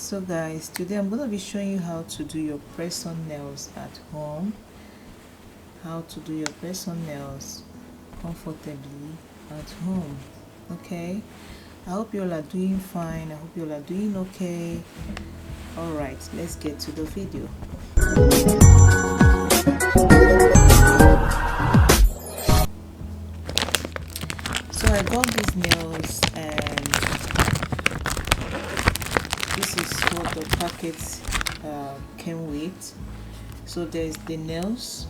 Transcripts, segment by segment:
So guys, today I'm going to be showing you how to do your press-on nails at home. How to do your press-on nails comfortably at home. Okay, I hope you all are doing fine. I hope you all are doing okay. All right, let's get to the video. So I got these nails and this is what the packet came with. So there's the nails.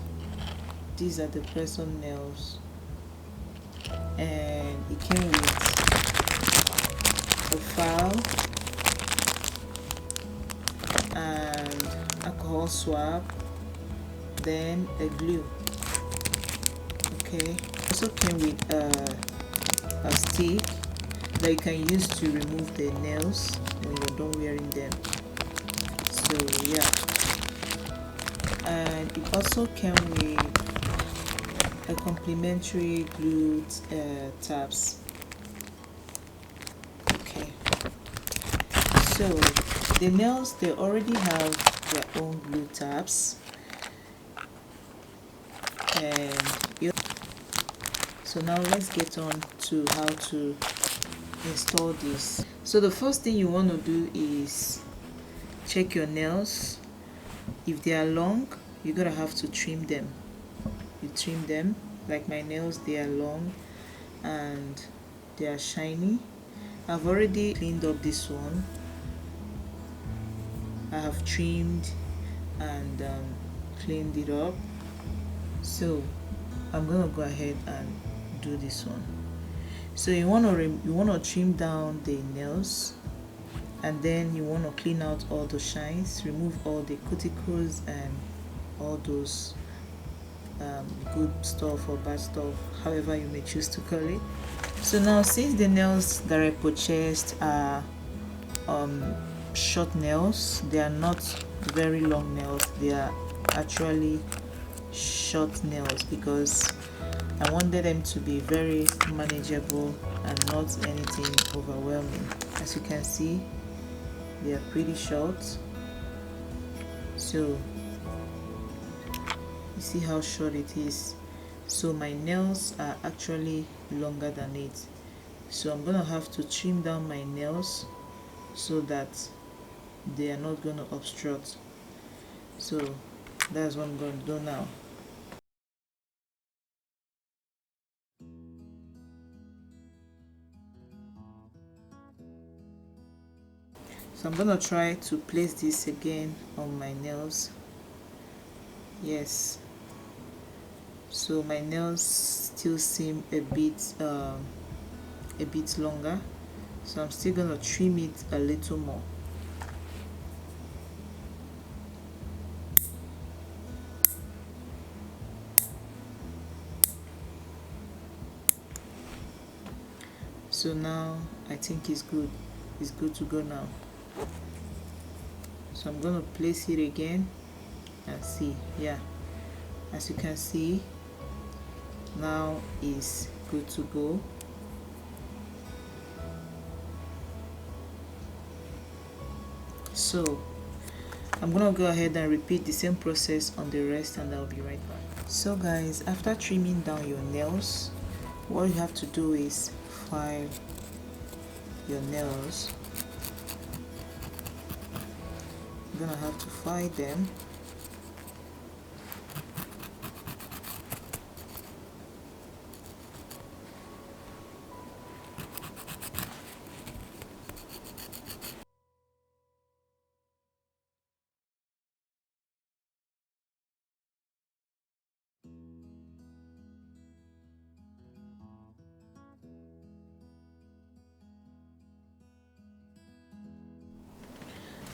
These are the press-on nails, and it came with a file and alcohol swab, then a glue. Okay, also came with a stick that you can use to remove the nails when you're done wearing them. So yeah, and it also came with a complimentary glue tabs. Okay, so the nails, they already have their own glue tabs, and so now let's get on to how to install this. So the first thing you want to do is check your nails. If they are long, you're gonna have to trim them. You trim them. Like my nails, they are long and they are shiny. I've already cleaned up this one. I have trimmed and cleaned it up. So I'm gonna go ahead and do this one. So you want to trim down the nails, and then you want to clean out all the shines, remove all the cuticles and all those good stuff or bad stuff, however you may choose to call it. So now, since the nails that I purchased are short nails, they are not very long nails, they are actually short nails because I wanted them to be very manageable and not anything overwhelming. As you can see, they are pretty short. So you see how short it is. So my nails are actually longer than it. So I'm gonna have to trim down my nails so that they are not gonna obstruct. So that's what I'm gonna do now. So I'm gonna try to place this again on my nails. Yes, so my nails still seem a bit longer, so I'm still gonna trim it a little more. So now I think it's good to go now. So I'm gonna place it again and see. Yeah, as you can see, now is good to go. So I'm gonna go ahead and repeat the same process on the rest, and I'll be right back. So guys, after trimming down your nails, what you have to do is file your nails. You're gonna have to file them.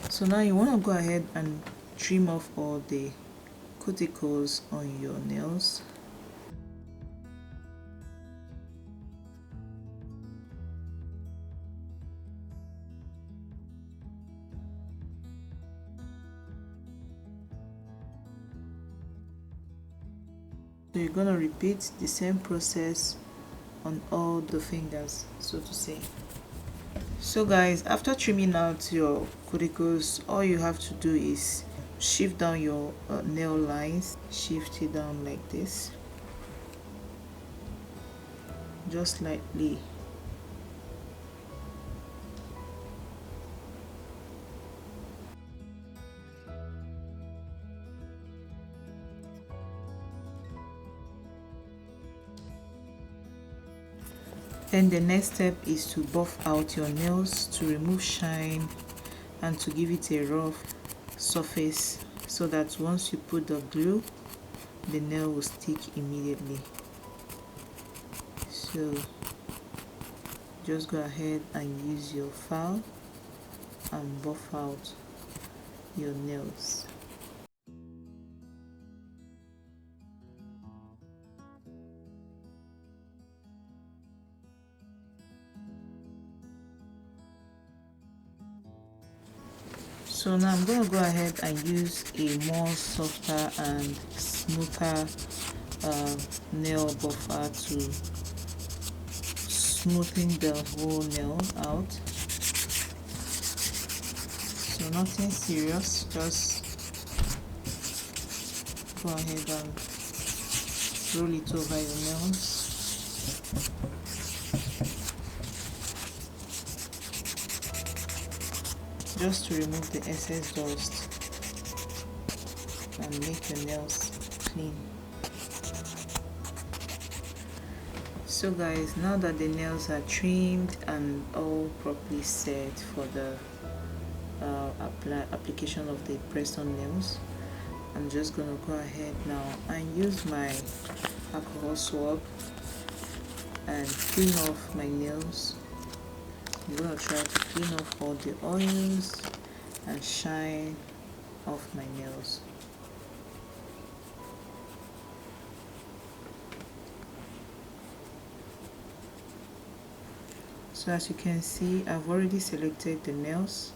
So now you want to go ahead and trim off all the cuticles on your nails. So you're going to repeat the same process on all the fingers, so to say. So guys, after trimming out your cuticles, all you have to do is shift down your nail lines. Shift it down like this, just lightly. Then the next step is to buff out your nails to remove shine and to give it a rough surface, so that once you put the glue, the nail will stick immediately. So just go ahead and use your file and buff out your nails. So now I'm going to go ahead and use a more softer and smoother nail buffer to smoothen the whole nail out. So nothing serious, just go ahead and roll it over your nails. Just to remove the excess dust and make your nails clean. So guys, now that the nails are trimmed and all properly set for the application of the press-on nails, I'm just gonna go ahead now and use my alcohol swab and clean off my nails. I'm gonna try to clean off all the oils and shine off my nails. So as you can see, I've already selected the nails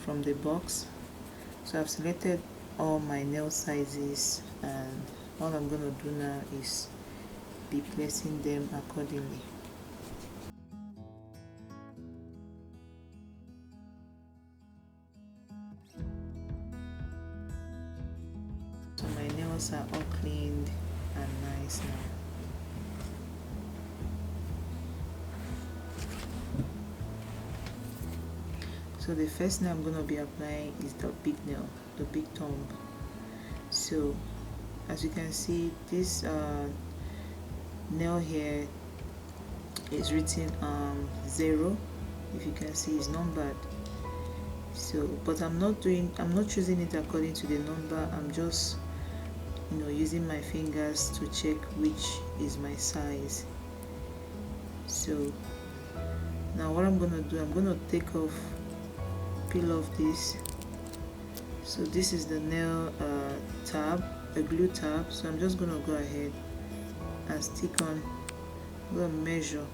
from the box. So I've selected all my nail sizes, and all I'm gonna do now is be placing them accordingly. So my nails are all cleaned and nice now. So the first nail I'm going to be applying is the big nail, the big thumb. So as you can see, this nail here is written 0. If you can see, it's numbered. So but I'm not choosing it according to the number. I'm just using my fingers to check which is my size. So now what I'm gonna do, I'm gonna peel off this. So this is the nail tab, the glue tab. So I'm just gonna go ahead and stick on. I'm gonna measure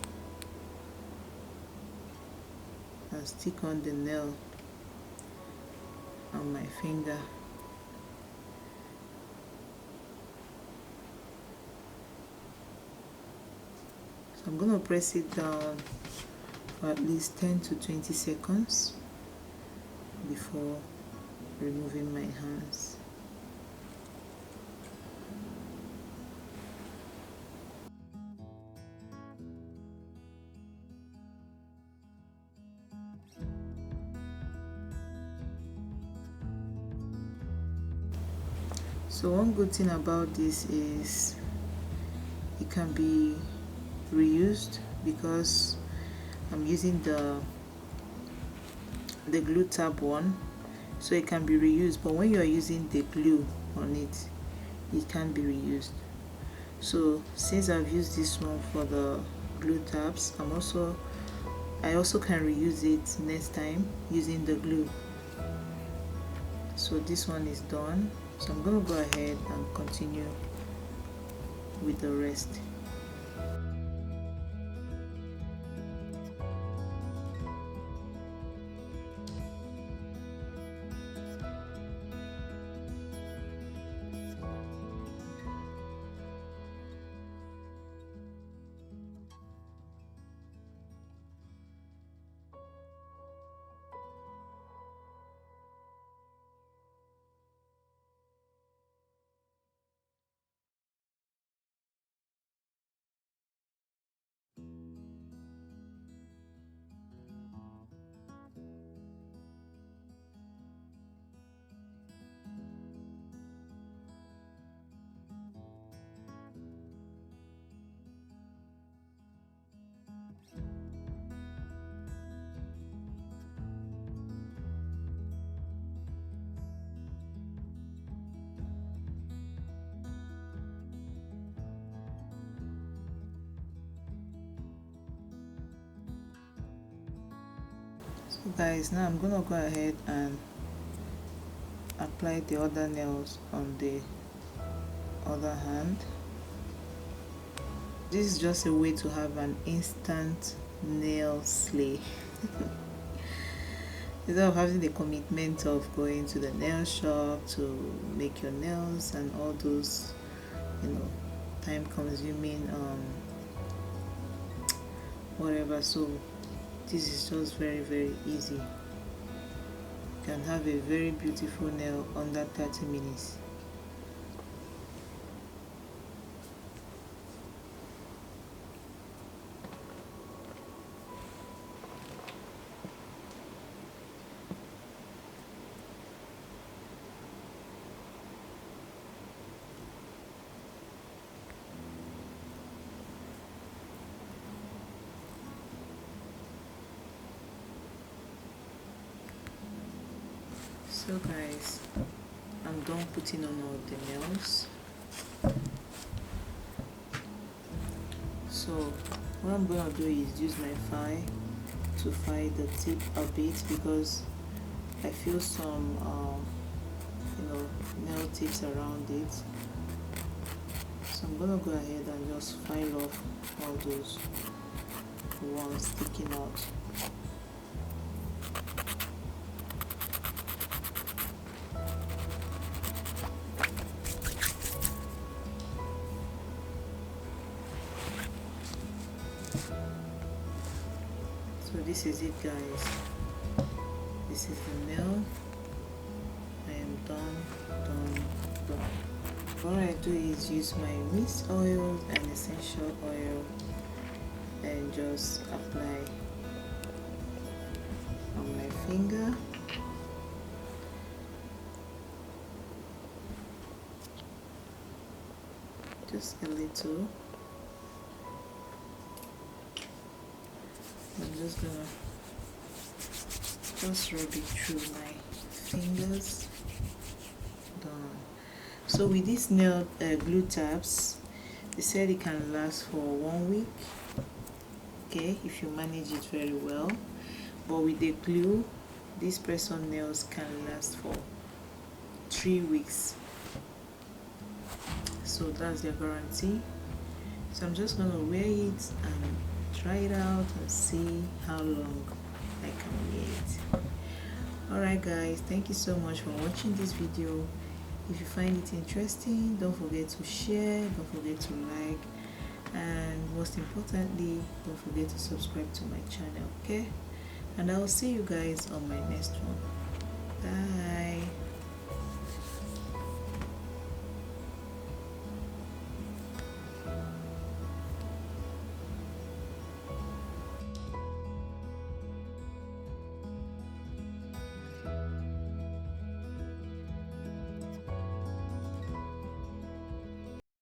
and stick on the nail on my finger. So I'm gonna press it down for at least 10 to 20 seconds before removing my hands. So one good thing about this is it can be reused, because I'm using the glue tab one, so it can be reused. But when you are using the glue on it, it can be reused. So since I've used this one for the glue tabs, I also can reuse it next time using the glue. So this one is done. So I'm going to go ahead and continue with the rest. So guys, now I'm gonna go ahead and apply the other nails on the other hand. This is just a way to have an instant nail slay. Instead of having the commitment of going to the nail shop to make your nails and all those, you know, time consuming whatever. So this is just very, very easy. You can have a very beautiful nail under 30 minutes. So guys, I'm done putting on all the nails. So what I'm gonna do is use my file to file the tip a bit, because I feel some nail tips around it. So I'm gonna go ahead and just file off all those ones sticking out. So this is it guys, this is the nail. I am done. What I do is use my mist oil and essential oil and just apply on my finger. Just a little. I'm just gonna rub it through my fingers. Done. So with these nail glue tabs, they said it can last for 1 week, okay, if you manage it very well. But with the glue, these press-on nails can last for 3 weeks. So that's their guarantee. So I'm just gonna wear it and try it out and see how long I can wear it. Alright guys, thank you so much for watching this video. If you find it interesting, don't forget to share, don't forget to like, and most importantly, don't forget to subscribe to my channel, okay? And I will see you guys on my next one. Bye.